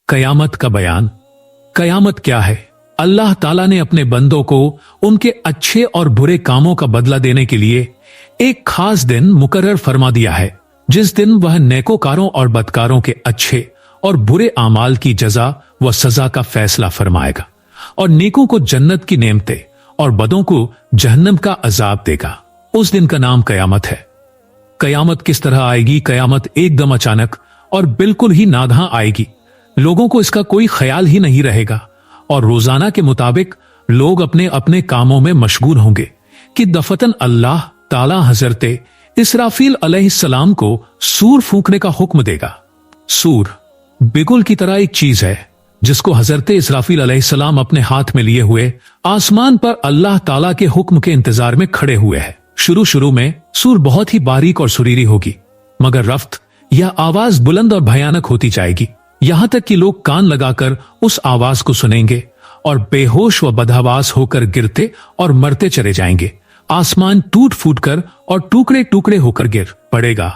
कयामत का बयान। कयामत क्या है? अल्लाह ताला ने अपने बंदों को उनके अच्छे और बुरे कामों का बदला देने के लिए एक खास दिन मुकर्रर फरमा दिया है, जिस दिन वह नेकोकारों और बदकारों के अच्छे और बुरे आमाल की जजा व सजा का फैसला फरमाएगा और नेकों को जन्नत की नेमतें और बदों को जहन्नम का अजाब देगा। उस दिन का नाम कयामत है। कयामत किस तरह आएगी? कयामत एकदम अचानक और बिल्कुल ही नादहां आएगी। लोगों को इसका कोई ख्याल ही नहीं रहेगा और रोजाना के मुताबिक लोग अपने अपने कामों में मशगूल होंगे कि दफतन अल्लाह ताला हजरते इसराफील अलैहिस्सलाम को सूर फूंकने का हुक्म देगा। सूर बिगुल की तरह एक चीज है जिसको हजरत इसराफील अलैहिस्सलाम अपने हाथ में लिए हुए आसमान पर अल्लाह ताला के हुक्म के इंतजार में खड़े हुए हैं। शुरू में सूर बहुत ही बारीक और सुरीली होगी, मगर रफ्त यह आवाज बुलंद और भयानक होती जाएगी, यहां तक कि लोग कान लगाकर उस आवाज को सुनेंगे और बेहोश व बदहवास होकर गिरते और मरते चले जाएंगे। आसमान टूट फूट कर और टुकड़े टुकड़े होकर गिर पड़ेगा।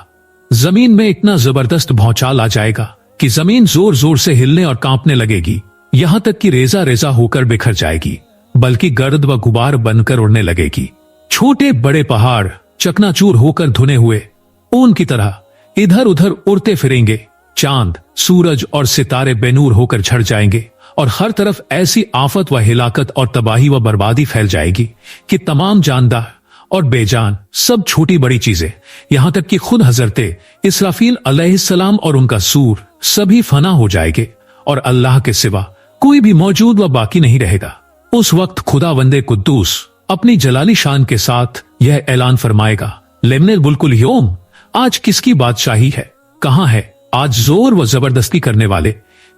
जमीन में इतना जबरदस्त भौचाल आ जाएगा कि जमीन जोर जोर से हिलने और कांपने लगेगी, यहां तक कि रेजा रेजा होकर बिखर जाएगी, बल्कि गर्द व गुबार बनकर उड़ने लगेगी। छोटे बड़े पहाड़ चकनाचूर होकर धुने हुए ऊन की तरह इधर उधर उड़ते फिरेंगे। चांद, सूरज और सितारे बेनूर होकर झड़ जाएंगे और हर तरफ ऐसी आफत व हिलाकत और तबाही व बर्बादी फैल जाएगी कि तमाम जानदार और बेजान सब छोटी बड़ी चीजें, यहां तक कि खुद हजरते इसराफील अलैहिस्सलाम और उनका सूर सभी फना हो जाएंगे और अल्लाह के सिवा कोई भी मौजूद व बाकी नहीं रहेगा। उस वक्त खुदावंदे कुद्दूस अपनी जलाली शान के साथ यह ऐलान फरमाएगा, लेमनेल बुल्कुल योम, आज किसकी बादशाही है? कहां है आज जोर व जबरदस्ती करने वाले?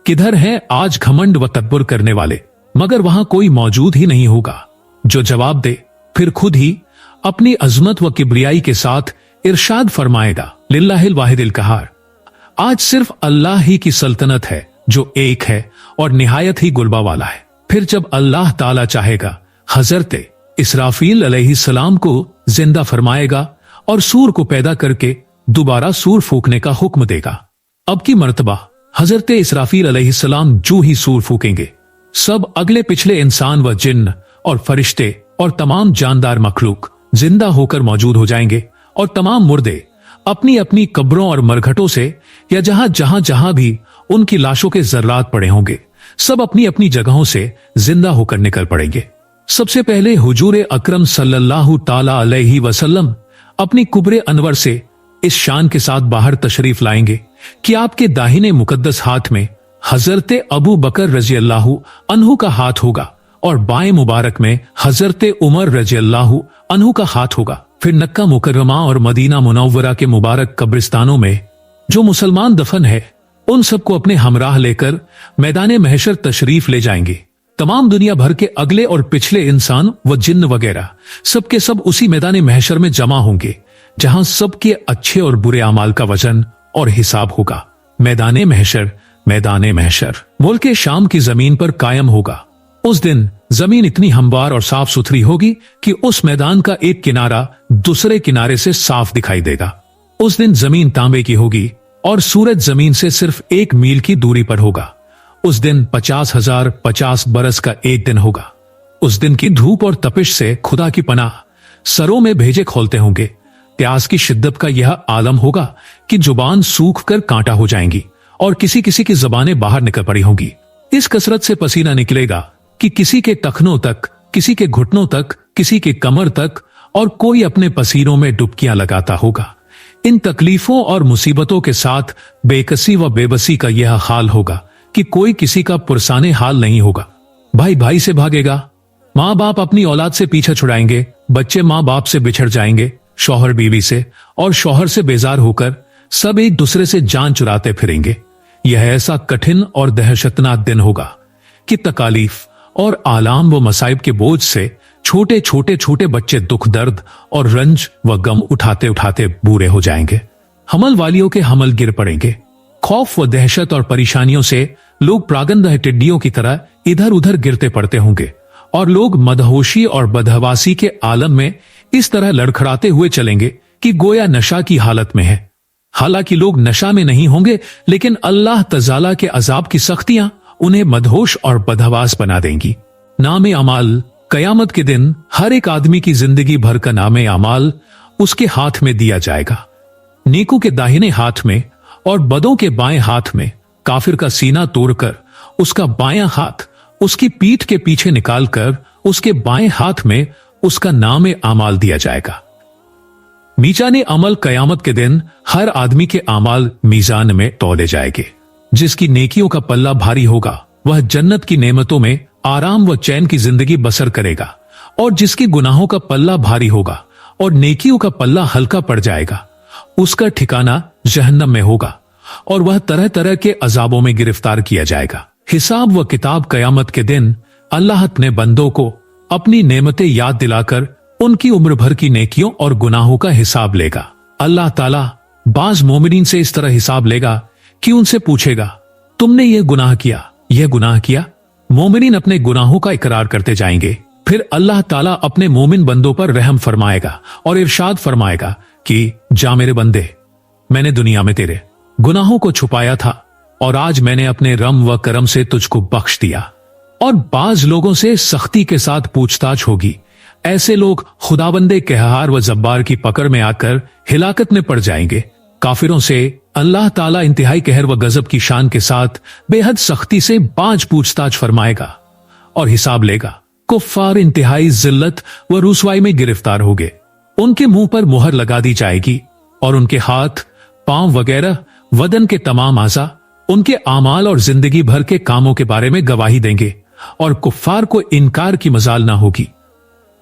किधर हैं आज घमंड व तकबर करने वाले? मगर वहां कोई मौजूद ही नहीं होगा जो जवाब दे। फिर खुद ही अपनी अजमत व किबरियाई के साथ इरशाद फरमाएगा, लिल्लाहिल वाहिदिल कहार, आज सिर्फ अल्लाह ही की सल्तनत है जो एक है और निहायत ही गुलबा वाला है। फिर जब अल्लाह ताला चाहेगा, हजरते इसराफील अलैहिस्सलाम को जिंदा फरमाएगा और सूर को पैदा करके दोबारा सूर फूकने का हुक्म देगा। अब की मर्तबा हजरत इसराफील अलैहिस्सलाम जो ही सूर फूकेंगे, सब अगले पिछले इंसान व जिन्न और फरिश्ते और तमाम जानदार मखलूक जिंदा होकर मौजूद हो जाएंगे और तमाम मुर्दे अपनी अपनी कब्रों और मरघटों से या जहां भी उनकी लाशों के जर्रात पड़े होंगे, सब अपनी अपनी जगहों से जिंदा होकर निकल पड़ेंगे। सबसे पहले हुजूर अकरम सल्लल्लाहु ताला अलैहि वसल्लम अपनी कुब्रे अनवर से इस शान के साथ बाहर तशरीफ लाएंगे कि आपके दाहिने मुकद्दस हाथ में हजरत अबू बकर रजी अल्लाहु अन्हु का हाथ होगा और बाएं मुबारक में हजरत उमर रजी अल्लाहु अन्हु का हाथ होगा। फिर नक्का मुकर्रमा और मदीना मुनव्वरा के मुबारक कब्रिस्तानों में जो मुसलमान दफन है, उन सबको अपने हमराह लेकर मैदान महशर तशरीफ ले जाएंगे। तमाम दुनिया भर के अगले और पिछले इंसान व जिन्न वगैरह सबके सब उसी मैदान महशर में जमा होंगे, जहां सबके अच्छे और बुरे अमाल का वजन और हिसाब होगा। मैदान महशर मुल्क शाम की जमीन पर कायम होगा। उस दिन जमीन इतनी हमवार और साफ सुथरी होगी कि उस मैदान का एक किनारा दूसरे किनारे से साफ दिखाई देगा। उस दिन जमीन तांबे की होगी और सूरज जमीन से सिर्फ 1 मील की दूरी पर होगा। उस दिन 50,050 बरस का एक दिन होगा। उस दिन की धूप और तपिश से खुदा की पनाह सरों में भेजे खोलते होंगे। प्यास की शिद्दत का यह आलम होगा कि जुबान सूख कर कांटा हो जाएंगी और किसी किसी की जबानें बाहर निकल पड़ी होंगी। इस कसरत से पसीना निकलेगा कि किसी के टखनों तक, किसी के घुटनों तक, किसी के कमर तक, और कोई अपने पसीनों में डुबकियां लगाता होगा। इन तकलीफों और मुसीबतों के साथ बेकसी व बेबसी का यह हाल होगा कि कोई किसी का पुरसाने हाल नहीं होगा। भाई भाई से भागेगा, माँ बाप अपनी औलाद से पीछा छुड़ाएंगे, बच्चे माँ बाप से बिछड़ जाएंगे, शौहर बीवी से और शौहर से बेजार होकर सब एक दूसरे से जान चुराते फिरेंगे। यह ऐसा कठिन और दहशतनाक दिन होगा कि तकालीफ और आलाम व मसाइब के बोझ से छोटे बच्चे दुख दर्द और रंज व गम उठाते उठाते बूढ़े हो जाएंगे। हमल वालियों के हमल गिर पड़ेंगे। खौफ व दहशत और परेशानियों से लोग प्रागंद टिड्डियों की तरह इधर उधर गिरते पड़ते होंगे और लोग मदहोशी और बदहवासी के आलम में इस तरह लड़खड़ाते हुए चलेंगे कि गोया नशा की हालत में है। हालांकि लोग नशा में नहीं होंगे, लेकिन अल्लाह तआला के अजाब की सख्तियां उन्हें मदहोश और बदहवास बना देंगी। नामे अमाल, कयामत के दिन हर एक आदमी की जिंदगी भर का नामे अमाल उसके हाथ में दिया जाएगा। नेकों के दाहिने हाथ में और बदों के बाएं हाथ में। काफिर का सीना तोड़कर उसका बायां हाथ उसकी पीठ के पीछे निकालकर उसके बाएं हाथ में उसका नामे अमाल दिया जाएगा। मीजान अमल, कयामत के दिन हर आदमी के अमाल मीजान में तौले जाएंगे। जिसकी नेकियों का पल्ला भारी होगा वह जन्नत की नेमतों में आराम व चैन की जिंदगी बसर करेगा, और जिसकी गुनाहों का पल्ला भारी होगा और नेकियों का पल्ला हल्का पड़ जाएगा उसका ठिकाना जहन्नम में होगा, और वह तरह तरह के अजाबों में गिरफ्तार किया जाएगा। हिसाब व किताब, कयामत के दिन अल्लाह अपने बंदों को अपनी नेमतें याद दिलाकर उनकी उम्र भर की नेकियों और गुनाहों का हिसाब लेगा। अल्लाह ताला बाज मोमिनीन से इस तरह हिसाब लेगा कि उनसे पूछेगा, तुमने ये गुनाह किया, यह गुनाह किया। मोमिनीन अपने गुनाहों का इकरार करते जाएंगे। फिर अल्लाह ताला अपने मोमिन बंदों पर रहम फरमाएगा और इरशाद फरमाएगा कि जा मेरे बंदे, मैंने दुनिया में तेरे गुनाहों को छुपाया था और आज मैंने अपने रम व करम से तुझको बख्श दिया। और बाज लोगों से सख्ती के साथ पूछताछ होगी। ऐसे लोग खुदाबंदे कहहार व जब्बार की पकड़ में आकर हिलाकत में पड़ जाएंगे। काफिरों से अल्लाह ताला इंतहाई कहर व गजब की शान के साथ बेहद सख्ती से बाज पूछताछ फरमाएगा और हिसाब लेगा। कुफ्फार इंतहाई जिल्लत व रुसवाई में गिरफ्तार होंगे। उनके मुंह पर मुहर लगा दी जाएगी और उनके हाथ, पांव वगैरह वदन के तमाम आज़ा उनके आमाल और जिंदगी भर के कामों के बारे में गवाही देंगे, और कुफ्फार को इनकार की मजाल ना होगी,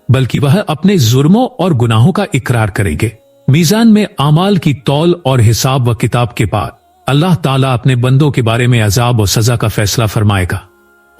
बल्कि वह अपने जुर्मों और गुनाहों का इकरार करेंगे। मीजान में आमाल की तौल और हिसाब व किताब के बाद अल्लाह ताला अपने बंदों के बारे में अजाब और सजा का फैसला फरमाएगा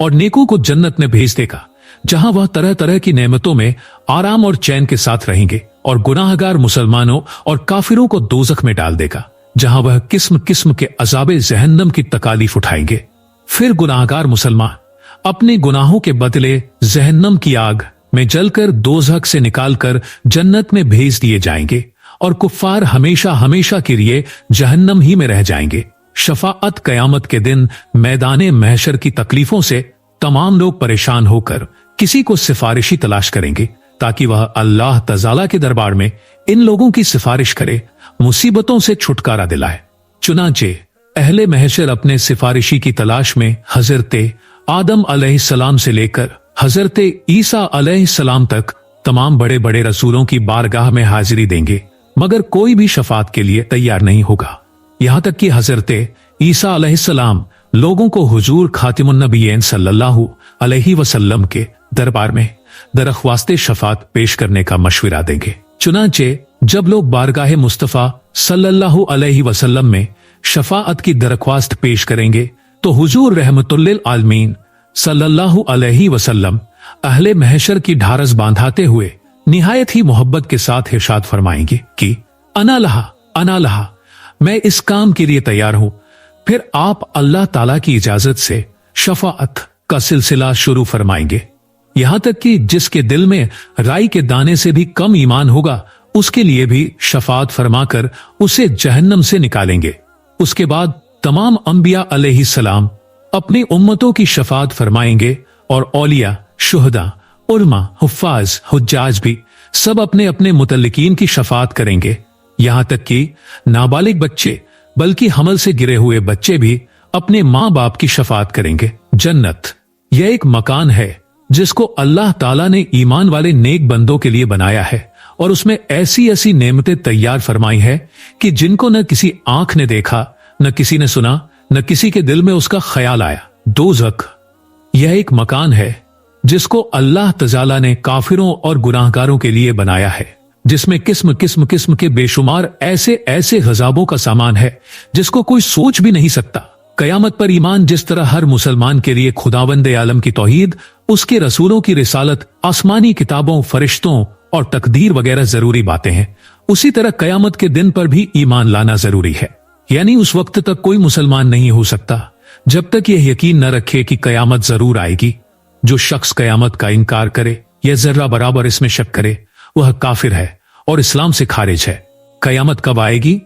और नेकों को जन्नत में भेज देगा, जहां वह तरह तरह की नेमतों में आराम और चैन के साथ रहेंगे, और गुनाहगार मुसलमानों और काफिरों को दोजख में डाल देगा, जहां वह किस्म किस्म के अजाबे जहन्नम की तकालीफ उठाएंगे। फिर गुनाहगार मुसलमान अपने गुनाहों के बदले जहन्नम की आग में जलकर दोजख से निकालकर जन्नत में भेज दिए जाएंगे, और कुफ्फार हमेशा हमेशा के लिए जहन्नम ही में रह जाएंगे। शफाअत, कयामत के दिन मैदाने महशर की तकलीफों से तमाम लोग परेशान होकर किसी को सिफारिशी तलाश करेंगे, ताकि वह अल्लाह तआला के दरबार में इन लोगों की सिफारिश करे, मुसीबतों से छुटकारा दिलाए। चुनांचे अहले महशर अपने सिफारिशी की तलाश में हजरते आदम अलैहिस्सलाम से लेकर हजरते ईसा अलैहिस्सलाम तक तमाम बड़े बड़े रसूलों की बारगाह में हाजिरी देंगे, मगर कोई भी शफात के लिए तैयार नहीं होगा। यहां तक कि हजरते ईसा अलैहिस्सलाम लोगों को हुजूर खातिमुन नबीयीन सल्लल्लाहु अलैहि वसल्लम के दरबार में दरख्वास्ते शफात पेश करने का मशवरा देंगे। चुनांचे जब लोग बारगाह मुस्तफा सल्लल्लाहु अलैहि वसल्लम में शफाअत की दरख्वास्त पेश करेंगे, तो हुजूर रहमतुल्लिल आलमीन सल्लल्लाहु अलैहि वसल्लम अहले महशर की ढारस बांधाते हुए निहायत ही मोहब्बत के साथ इरशाद फरमाएंगे कि अना लहा, मैं इस काम के लिए तैयार हूं। फिर आप अल्लाह ताला की इजाजत से शफाअत का सिलसिला शुरू फरमाएंगे, यहां तक कि जिसके दिल में राई के दाने से भी कम ईमान होगा उसके लिए भी शफाअत फरमाकर उसे जहन्नम से निकालेंगे। उसके बाद तमाम अंबिया अलैहिस्सलाम अपनी उम्मतों की शफाअत फरमाएंगे, और औलिया, शुहदा, उलमा, हुफ्फाज, हुज्जाज भी सब अपने अपने मुतल्लिकीन की शफाअत करेंगे। यहां तक कि नाबालिग बच्चे, बल्कि हमल से गिरे हुए बच्चे भी अपने माँ बाप की शफाअत करेंगे। जन्नत यह एक मकान है जिसको अल्लाह ताला ने ईमान वाले नेक बंदों के लिए बनाया है, और उसमें ऐसी ऐसी नेमतें तैयार फरमाई है कि जिनको न किसी आंख ने देखा, न किसी ने सुना, न किसी के दिल में उसका ख्याल आया। दोज़ख यह एक मकान है जिसको अल्लाह तआला ने काफिरों और गुनाहगारों के लिए बनाया है, जिसमें किस्म किस्म किस्म के बेशुमार ऐसे ऐसे गज़ाबों का सामान है जिसको कोई सोच भी नहीं सकता। कयामत पर ईमान जिस तरह हर मुसलमान के लिए खुदावंदे आलम की तौहीद, उसके रसूलों की रिसालत, आसमानी किताबों, फरिश्तों और तकदीर वगैरह जरूरी बातें हैं, उसी तरह कयामत के दिन पर भी ईमान लाना जरूरी है। यानी उस वक्त तक कोई मुसलमान नहीं हो सकता जब तक यह यकीन न रखे कि कयामत जरूर आएगी। जो शख्स कयामत का इनकार करे या जर्रा बराबर इसमें शक करे वह काफिर है और इस्लाम से खारिज है। कयामत कब आएगी?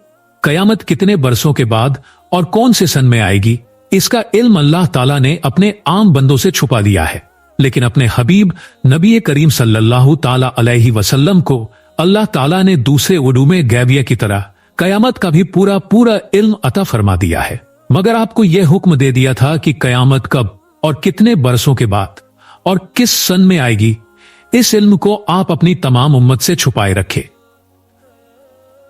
कयामत कितने बरसों के बाद और कौन से सन में आएगी, इसका इल्म अल्लाह ताला ने अपने आम बंदों से छुपा दिया है। लेकिन अपने हबीब नबी करीम सल्लल्लाहु ताला अलैहि वसल्लम को अल्लाह ताला ने दूसरे उलूमे गैबिया की तरह कयामत का भी पूरा पूरा इल्म अता फरमा दिया है। मगर आपको यह हुक्म दे दिया था कि कयामत कब और कितने बरसों के बाद और किस सन में आएगी, इस इल्म को आप अपनी तमाम उम्मत से छुपाए रखे।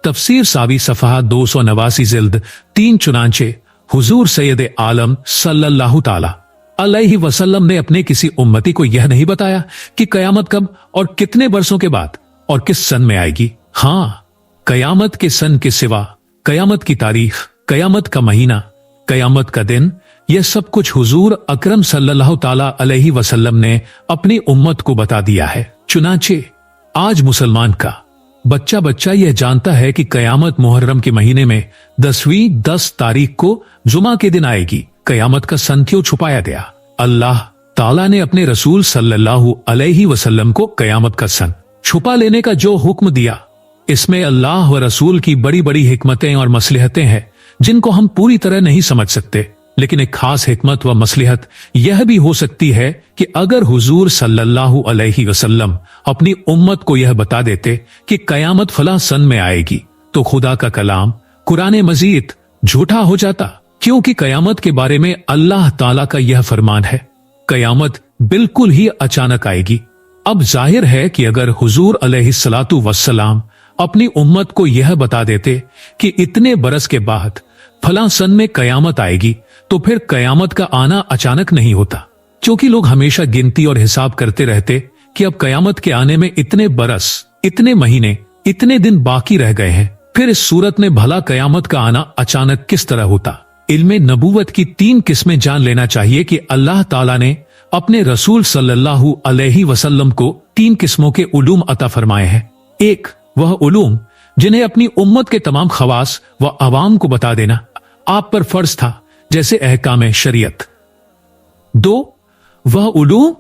तफसीर सावी सफहा 289 जिल्द 3 चुनांचे हुजूर सैयद आलम सल्लल्लाहु ताला अलैहि वसल्लम ने अपने किसी उम्मती को यह नहीं बताया कि कयामत कब और कितने बरसों के बाद और किस सन में आएगी। हाँ, कयामत के सन के सिवा कयामत की तारीख, कयामत का महीना, कयामत का दिन, यह सब कुछ हुजूर अकरम सल्लल्लाहु ताला अलैहि वसल्लम ने अपनी उम्मत को बता दिया है। चुनांचे आज मुसलमान का बच्चा बच्चा यह जानता है कि कयामत मुहर्रम के महीने में 10 तारीख को जुमा के दिन आएगी। कयामत का सन क्यों छुपाया गया? अल्लाह ताला ने अपने रसूल सल्लल्लाहु अलैहि वसल्लम को कयामत का सन छुपा लेने का जो हुक्म दिया, इसमें अल्लाह व रसूल की बड़ी बड़ी हिकमतें और मसलहतें हैं जिनको हम पूरी तरह नहीं समझ सकते। लेकिन एक खास हिकमत व मसलहत यह भी हो सकती है कि अगर हुजूर सल्लल्लाहु अलैहि वसल्लम अपनी उम्मत को यह बता देते कि कयामत फला सन में आएगी, तो खुदा का कलाम कुरान मजीद झूठा हो जाता, क्योंकि कयामत के बारे में अल्लाह ताला का यह फरमान है, कयामत बिल्कुल ही अचानक आएगी। अब जाहिर है कि अगर हुजूर अलैहिस्सलातु वस्सलाम अपनी उम्मत को यह बता देते कि इतने बरस के बाद फला सन में कयामत आएगी, तो फिर कयामत का आना अचानक नहीं होता, क्योंकि लोग हमेशा गिनती और हिसाब करते रहते कि अब कयामत के आने में इतने बरस, इतने महीने, इतने दिन बाकी रह गए हैं। फिर इस सूरत में भला कयामत का आना अचानक किस तरह होता? इल्मे नबूवत की 3 किस्में जान लेना चाहिए कि अल्लाह ताला ने अपने रसूल सल्लल्लाहु अलैहि वसल्लम को 3 किस्मों के उलूम अता फरमाए हैं। एक, वह उलूम जिन्हें अपनी उम्मत के तमाम खवास व अवाम को बता देना आप पर फर्ज था, जैसे अहकाम शरीयत। 2, वह उलूम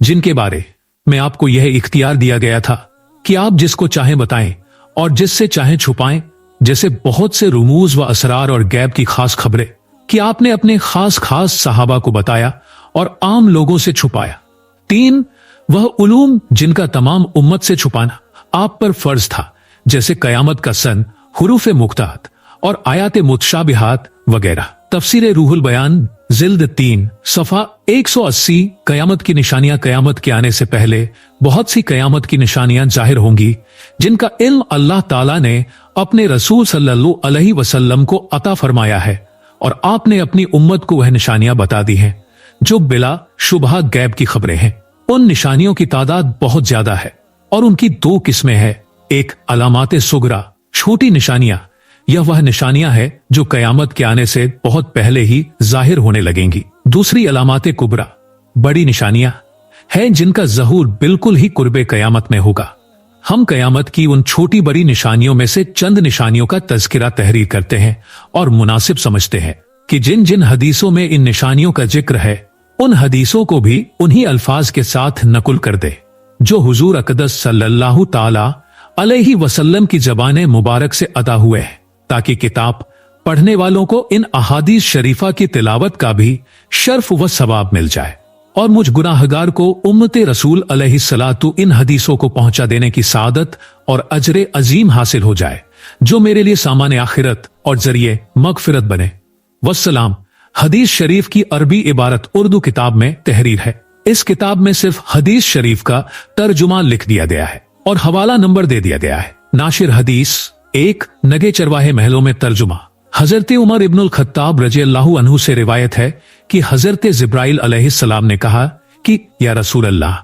जिनके बारे में आपको यह इख्तियार दिया गया था कि आप जिसको चाहें बताएं और जिससे चाहें छुपाएं, जैसे बहुत से रुमूज व असरार और गैब की खास खबरें कि आपने अपने खास सहाबा को बताया और आम लोगों से छुपाया। 3, वह उलूम जिनका तमाम उम्मत से छुपाना आप पर फर्ज था, जैसे कयामत का सन, हुरूफ मुख्तात और आयात मुतशाबिहात वगैरह। तफसीर रूहुल बयान जिल्द 3 सफा 180। कयामत की निशानियां, कयामत के आने से पहले बहुत सी कयामत की निशानियां जाहिर होंगी जिनका इल्म अल्लाह ताला ने अपने रसूल सल्लल्लाहु अलैहि वसल्लम को अता फरमाया है, और आपने अपनी उम्मत को वह निशानियां बता दी हैं जो बिला शुबहा गैब की खबरें हैं। उन निशानियों की तादाद बहुत ज्यादा है और उनकी 2 किस्में हैं। एक, अलामाते सुगरा, छोटी निशानियां। यह वह निशानियां हैं जो कयामत के आने से बहुत पहले ही जाहिर होने लगेंगी। दूसरी, अलामाते कुबरा, बड़ी निशानियां हैं जिनका ज़हूर बिल्कुल ही कुर्बे कयामत में होगा। हम कयामत की उन छोटी बड़ी निशानियों में से चंद निशानियों का तज़किरा तहरीर करते हैं और मुनासिब समझते हैं कि जिन जिन हदीसों में इन निशानियों का जिक्र है, उन हदीसों को भी उन्हीं अल्फाज के साथ नकुल कर दे जो हुजूर अक़दस सल्लल्लाहु ताला अलैहि वसल्लम की ज़बान मुबारक से अदा हुए हैं, ताकि किताब पढ़ने वालों को इन अहादीस शरीफा की तिलावत का भी शर्फ व सवाब मिल जाए और मुझ गुनाहगार को उम्मते रसूल अलैहिस्सलातु इन हदीसों को पहुंचा देने की सादत और अजरे अजीम हासिल हो जाए, जो मेरे लिए सामान आखिरत और जरिए मगफिरत बने। वस्सलाम। हदीस शरीफ की अरबी इबारत उर्दू किताब में तहरीर है। इस किताब में सिर्फ हदीस शरीफ का तर्जुमा लिख दिया गया है और हवाला नंबर दे दिया गया है। नाशिर हदीस 1, नगे चरवाहे महलों में तर्जुमा। हजरत उमर इब्नुल खत्ताब रज़ियल्लाहु अन्हु से रिवायत है कि हजरत जिब्राइल अलैहिस्सलाम ने कहा कि या रसूल अल्लाह,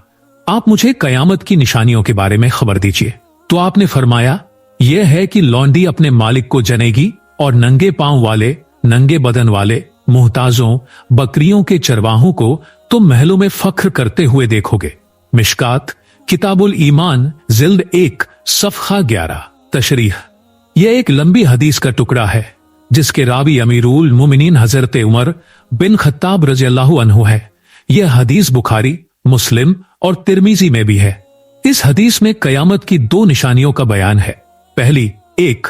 आप मुझे कयामत की निशानियों के बारे में खबर दीजिए। तो आपने फरमाया, यह है कि लौंडी अपने मालिक को जनेगी और नंगे पांव वाले, नंगे बदन वाले, मुहताजों, बकरियों के चरवाहों को तुम महलों में फख्र करते हुए देखोगे। मिशकात किताबुल ईमान जिल्द 1 सफ़हा 11। तशरीह। यह एक लंबी हदीस का टुकड़ा है जिसके रावी अमीरुल मोमिनीन हजरत उमर बिन खत्ताब रज़ियल्लाहु अन्हु है। यह हदीस बुखारी, मुस्लिम और तिरमिजी में भी है। इस हदीस में कयामत की 2 निशानियों का बयान है। पहली, 1,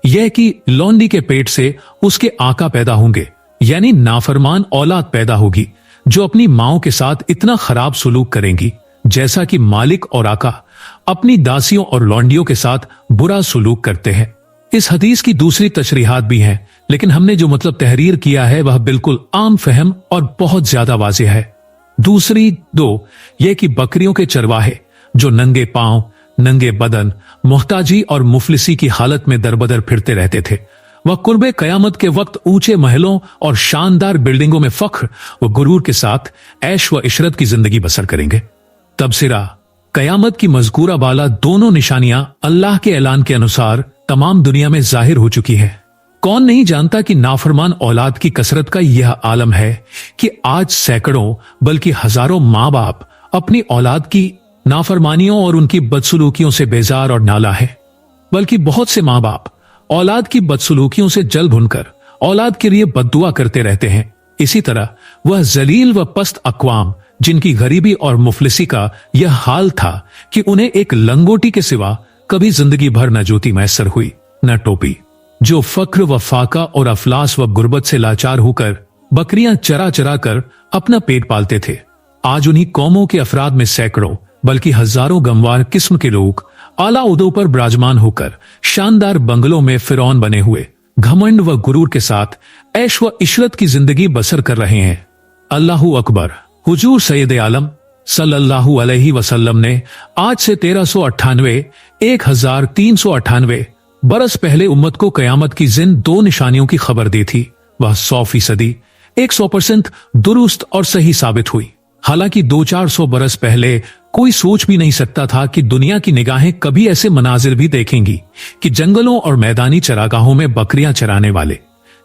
यह कि लौंडी के पेट से उसके आका पैदा होंगे, यानी नाफरमान औलाद पैदा होगी जो अपनी माओं के साथ इतना खराब सुलूक करेंगी जैसा कि मालिक और आका अपनी दासियों और लौंडियों के साथ बुरा सुलूक करते हैं। इस हदीस की दूसरी तशरीहात भी हैं, लेकिन हमने जो मतलब तहरीर किया है वह बिल्कुल आम फहम और बहुत ज्यादा वाज़ेह है। दूसरी दो, यह कि बकरियों के चरवाहे जो नंगे पांव, नंगे बदन, मोहताजी और मुफलिसी की हालत में दरबदर फिरते रहते थे, वह कुर्बे कयामत के वक्त ऊंचे महलों और शानदार बिल्डिंगों में फख्र व गुरूर के साथ ऐश व इशरत की जिंदगी बसर करेंगे। तबसिरा, कयामत की मज़कूरा बाला दोनों निशानियां अल्लाह के ऐलान के अनुसार तमाम दुनिया में जाहिर हो चुकी है। कौन नहीं जानता कि नाफरमान औलाद की कसरत का यह आलम है कि आज सैकड़ों बल्कि हजारों माँ बाप अपनी औलाद की नाफरमानियों और उनकी बदसलूकियों से बेजार और नाला है। बल्कि बहुत से माँ बाप औलाद की बदसलूकियों से जल भुनकर औलाद के लिए बद्दुआ करते रहते हैं। इसी तरह वह जलील व पस्त अक़वाम जिनकी गरीबी और मुफलिसी का यह हाल था कि उन्हें एक लंगोटी के सिवा कभी जिंदगी भर न जूती मैसर हुई न टोपी, जो फक्र व फाका और अफलास व गुर्बत से लाचार होकर बकरियां चरा चरा कर अपना पेट पालते थे, आज उन्हीं कौमों के अफराद में सैकड़ों बल्कि हजारों गमवार किस्म के लोग आला उहदों पर विराजमान होकर शानदार बंगलों में फिरौन बने हुए घमंड व गुरूर के साथ ऐश व इशरत की जिंदगी बसर कर रहे हैं। अल्लाहू अकबर। हुजूर सैयद आलम सल्लल्लाहु अलैहि वसल्लम ने आज से 1398 बरस पहले उम्मत को कयामत की जिन दो निशानियों की खबर दी थी, वह 100% 100% दुरुस्त और सही साबित हुई। हालांकि 200-400 बरस पहले कोई सोच भी नहीं सकता था कि दुनिया की निगाहें कभी ऐसे मनाजिर भी देखेंगी कि जंगलों और मैदानी चरागाहों में बकरियां चराने वाले,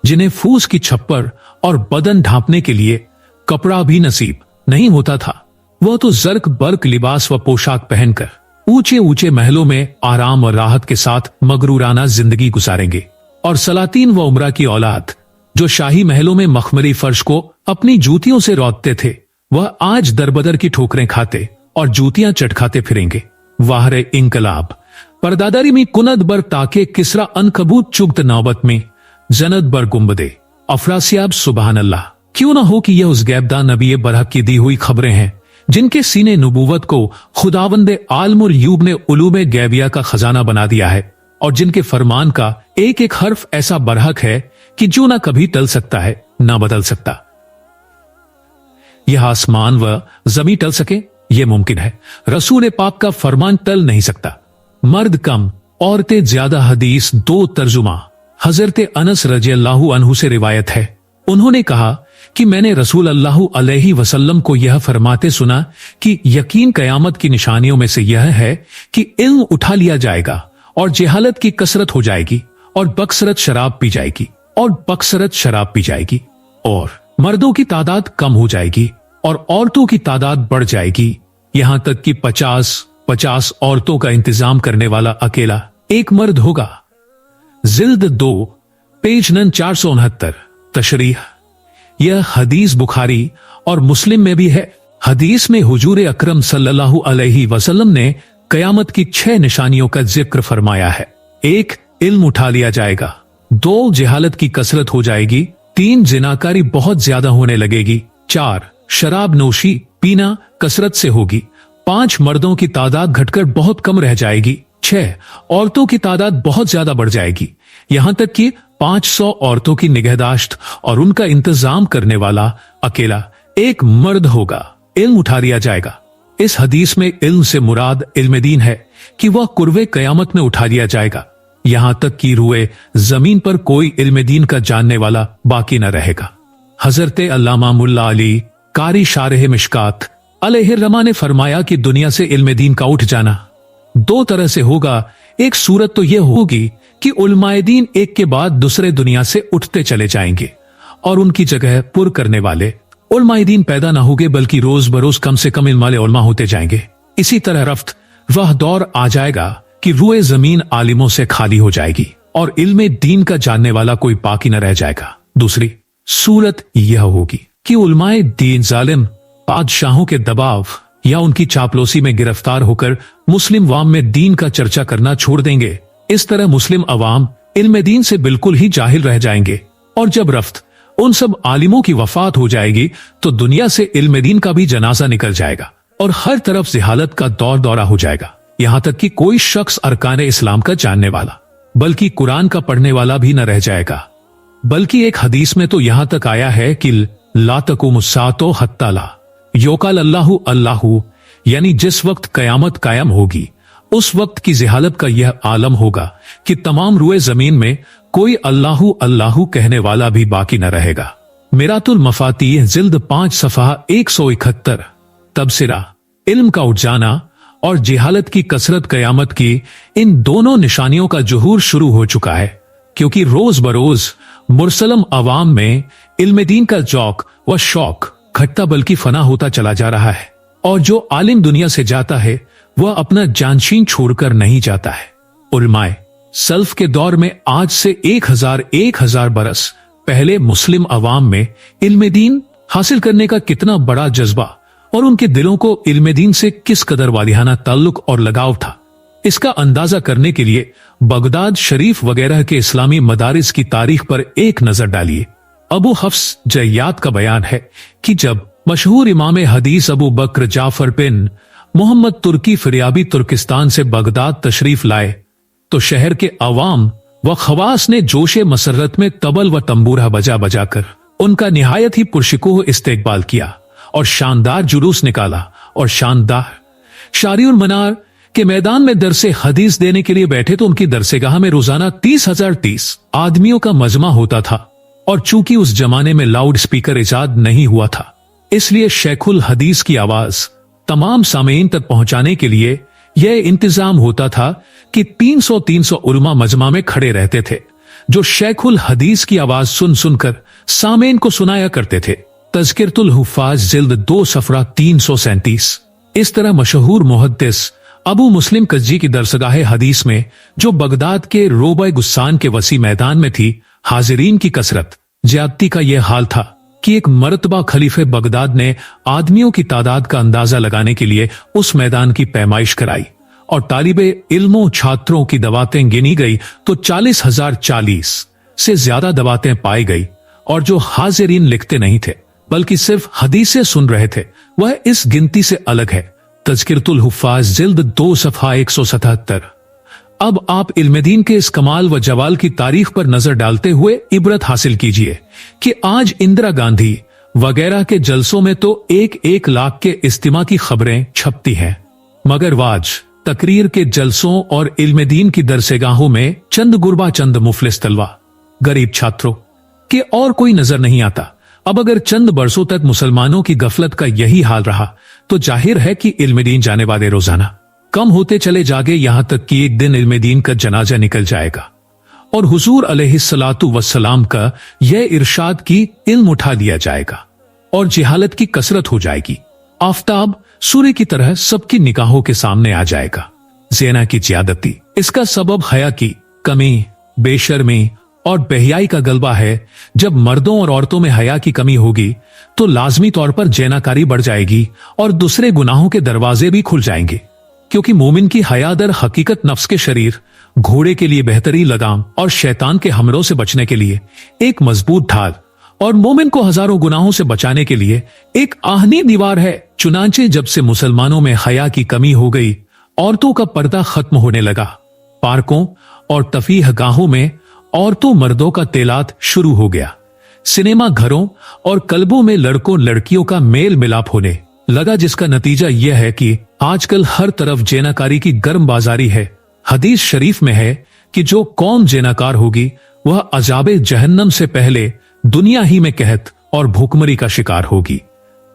जिन्हें फूस की छप्पर और बदन ढांपने के लिए कपड़ा भी नसीब नहीं होता था, वह तो जर्क बर्क लिबास व पोशाक पहनकर ऊंचे ऊंचे महलों में आराम और राहत के साथ मगरूराना जिंदगी गुजारेंगे। और सलातीन व उमरा की औलाद जो शाही महलों में मखमली फर्श को अपनी जूतियों से रौंदते थे, वह आज दरबदर की ठोकरें खाते और जूतियां चटखाते फिरेंगे। वाहरे इंकलाब परदादारी में कुनद बर ताके किसरा अनकबूत चुगत नौबत में जन्नत बर गुम्बदे अफरासियाब सुबहान अल्लाह। क्यों ना हो कि यह उस गैबदान नबी बरहक की दी हुई खबरें हैं जिनके सीने नबूवत को खुदावंदे आलमुल यूब ने उलूमे गैबिया का खजाना बना दिया है, और जिनके फरमान का एक एक हर्फ ऐसा बरहक है कि जो ना कभी टल सकता है ना बदल सकता। यह आसमान व जमीन टल सके यह मुमकिन है, रसूल पाक का फरमान टल नहीं सकता। मर्द कम औरतें ज्यादा हदीस 2 तर्जुमा हजरत अनस रज़ियल्लाहु अन्हु से रिवायत है। उन्होंने कहा कि मैंने रसूल अल्लाह अलैहि वसल्लम को यह फरमाते सुना कि यकीन कयामत की निशानियों में से यह है कि इल्म उठा लिया जाएगा और जेहालत की कसरत हो जाएगी और बकसरत शराब पी जाएगी और मर्दों की तादाद कम हो जाएगी और औरतों की तादाद बढ़ जाएगी, यहां तक कि 50 औरतों का इंतजाम करने वाला अकेला एक मर्द होगा। जिल्द 2 पेज नंबर 469 तशरीह। यह हदीस बुखारी और मुस्लिम में भी है। हदीस में हुजूर अकरम सल्लल्लाहु अलैहि वसल्लम ने कयामत की 6 निशानियों का जिक्र फरमाया है। 1 इल्म उठा लिया जाएगा, 2 जेहालत की कसरत हो जाएगी, 3 जिनाकारी बहुत ज्यादा होने लगेगी, 4 शराब नोशी पीना कसरत से होगी, 5 मर्दों की तादाद घटकर बहुत कम रह जाएगी, 6 औरतों की तादाद बहुत ज्यादा बढ़ जाएगी, यहां तक कि 500 औरतों की निगहदाश्त और उनका इंतजाम करने वाला अकेला एक मर्द होगा। इल्म उठा लिया जाएगा। इस हदीस में इल्म से मुराद इल्म दीन है कि वह कुर्वे कयामत में उठा लिया जाएगा, यहां तक कि रूए जमीन पर कोई इल्म दीन का जानने वाला बाकी न रहेगा। हजरत अल्लामा मुल्ला अली कारी शारह मिशकात अलैहिर्रमा ने फरमाया कि दुनिया से इल्म दीन का उठ जाना 2 तरह से होगा। एक सूरत तो यह होगी कि उलमाए दीन एक के बाद दूसरे दुनिया से उठते चले जाएंगे और उनकी जगह पुर करने वाले उलमाए दीन पैदा ना होंगे, बल्कि रोज बरोज कम से कम इल्म वाले उलमा होते जाएंगे। इसी तरह रफ्त वह दौर आ जाएगा कि रूए जमीन आलिमों से खाली हो जाएगी और इल्म दीन का जानने वाला कोई बाकी न रह जाएगा। दूसरी सूरत यह होगी कि उलमाए दीन जालिम बादशाहों के दबाव या उनकी चापलूसी में गिरफ्तार होकर मुस्लिम वाम में दीन का चर्चा करना छोड़ देंगे। इस तरह मुस्लिम अवाम इल्म दीन से बिल्कुल ही जाहिल रह जाएंगे। और जब रफ्त उन सब आलिमों की वफात हो जाएगी तो दुनिया से इल्म दीन का भी जनाजा निकल जाएगा और हर तरफ जिहालत का दौर दौरा हो जाएगा। यहां तक कि कोई शख्स अरकान इस्लाम का जानने वाला बल्कि कुरान का पढ़ने वाला भी न रह जाएगा। बल्कि एक हदीस में तो यहां तक आया है कि ला तकुमुस्सातो हत्ता ला योकाल अल्लाहु अल्लाहु, यानी जिस वक्त कयामत कायम होगी उस वक्त की जिहालत का यह आलम होगा कि तमाम रुए जमीन में कोई अल्लाहु अल्लाहु कहने वाला भी बाकी न रहेगा। मिरातुल मफातीह जिल्द 5 सफ़हा 171। तबसिरा, इल्म का उठ जाना और जिहालत की कसरत कयामत की इन दोनों निशानियों का जुहूर शुरू हो चुका है, क्योंकि रोज बरोज मुरसलम अवाम में इल्म दीन का जौक व शौक घटता बल्कि फना होता चला जा रहा है। और जो आलिम दुनिया से जाता है वह अपना जानशीन छोड़कर नहीं जाता है। उलमाए सल्फ के दौर में आज से 1000 बरस पहले मुस्लिम अवाम में इल्म दीन हासिल करने का कितना बड़ा जज्बा और उनके दिलों को इल्म दीन से किस कदर वालिहाना ताल्लुक और लगाव था, इसका अंदाजा करने के लिए बगदाद शरीफ वगैरह के इस्लामी मदारिस की तारीख पर एक नजर डालिए। अबू हफ्स जय्यात का बयान है कि जब मशहूर इमाम हदीस अबू बकर जाफर बिन मोहम्मद तुर्की फिरियाबी तुर्किस्तान से बगदाद तशरीफ लाए तो शहर के अवाम व खवास ने जोशे मसरत में तबल व तंबूरा बजा बजाकर उनका निहायत ही पुरशिकोह इस्तेकबाल किया और शानदार जुलूस निकाला। और शानदार शारिउल मनार के मैदान में दरसे हदीस देने के लिए बैठे तो उनकी दरसेगाह में रोजाना 30,030 आदमियों का मजमा होता था। और चूंकि उस जमाने में लाउड स्पीकर इजाद नहीं हुआ था, इसलिए शेखुल हदीस की आवाज तमाम सामीन तक पहुंचाने के लिए यह इंतजाम होता था कि 300 उलमा मजमा में खड़े रहते थे, जो शेखुल हदीस की आवाज सुन सुनकर सामीन को सुनाया करते थे। तज़किरतुल हुफ़ाज़ जिल्द 2 सफ़रा 337। इस तरह मशहूर मुहद्दिस अबू मुस्लिम कज्जी की दरसगाह हदीस में, जो बगदाद के रोबा गुस्सान के वसी मैदान में थी, हाजिरीन की कसरत ज्यादती का यह हाल था कि एक मरतबा खलीफे बगदाद ने आदमियों की तादाद का अंदाजा लगाने के लिए उस मैदान की पैमाइश कराई और तालिबे इल्मों छात्रों की दवातें गिनी गई तो 40,040 से ज्यादा दवातें पाई गई। और जो हाजिरीन लिखते नहीं थे बल्कि सिर्फ हदीसें सुन रहे थे, वह इस गिनती से अलग है। तज़किरतुल हुफ़ाज़ जिल्द 2 सफ़हा 177। अब आप इल्म दीन के इस कमाल व जवाल की तारीख पर नजर डालते हुए इबरत हासिल कीजिए कि आज इंदिरा गांधी वगैरह के जलसों में तो 1-1 लाख के इज्तिमा की खबरें छपती हैं, मगर वाज तकरीर के जलसों और इल्म दीन की दरसेगाहों में चंद गुरबा चंद मुफलिस तलवा गरीब छात्रों के और कोई नजर नहीं आता। अब अगर चंद बरसों तक मुसलमानों की गफलत का यही हाल रहा तो जाहिर है कि इल्म दीन जाने वाले रोजाना कम होते चले जागे, यहां तक कि एक दिन इल्म दीन का जनाजा निकल जाएगा और हुजूर अलैहिस्सलातु वस्सलाम का यह इरशाद की इल्म उठा लिया जाएगा और जिहालत की कसरत हो जाएगी। आफताब सूर्य की तरह सबकी निगाहों के सामने आ जाएगा। ज़िना की ज्यादती, इसका सबब हया की कमी, बेशर्मी और बेहयाई का गलबा है। जब मर्दों और औरतों में हया की कमी होगी तो लाजमी तौर पर जैनाकारी बढ़ जाएगी और दूसरे गुनाहों के दरवाजे भी खुल जाएंगे, क्योंकि मोमिन की हया दर हकीकत नफ्स के शरीर, घोड़े के लिए बेहतरी लगाम और शैतान के हमलों से बचने के लिए एक मजबूत ढाल और मोमिन को हजारों गुनाहों से बचाने के लिए एक आहनी दीवार है। चुनांचे जब से मुसलमानों में हया की कमी हो गई, औरतों का पर्दा खत्म होने लगा। पार्कों और तफीह गाहों में औरतों मर्दों का तेलात शुरू हो गया। सिनेमा घरों और क्लबों में लड़कों लड़कियों का मेल मिलाप होने लगा, जिसका नतीजा यह है कि आजकल हर तरफ जेनाकारी की गर्म बाजारी है। हदीस शरीफ में है कि जो कौम जेनाकार होगी वह अजाबे जहन्नम से पहले दुनिया ही में कहत और भूखमरी का शिकार होगी।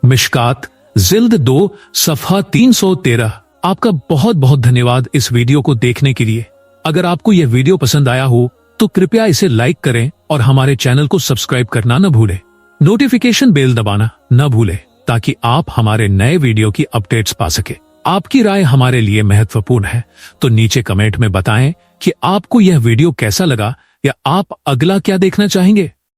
मिशकात जिल्द 2 सफ़हा 313। आपका बहुत बहुत धन्यवाद इस वीडियो को देखने के लिए। अगर आपको यह वीडियो पसंद आया हो तो कृपया इसे लाइक करें और हमारे चैनल को सब्सक्राइब करना न भूलें। नोटिफिकेशन बेल दबाना न भूलें ताकि आप हमारे नए वीडियो की अपडेट्स पा सके। आपकी राय हमारे लिए महत्वपूर्ण है, तो नीचे कमेंट में बताएं कि आपको यह वीडियो कैसा लगा या आप अगला क्या देखना चाहेंगे।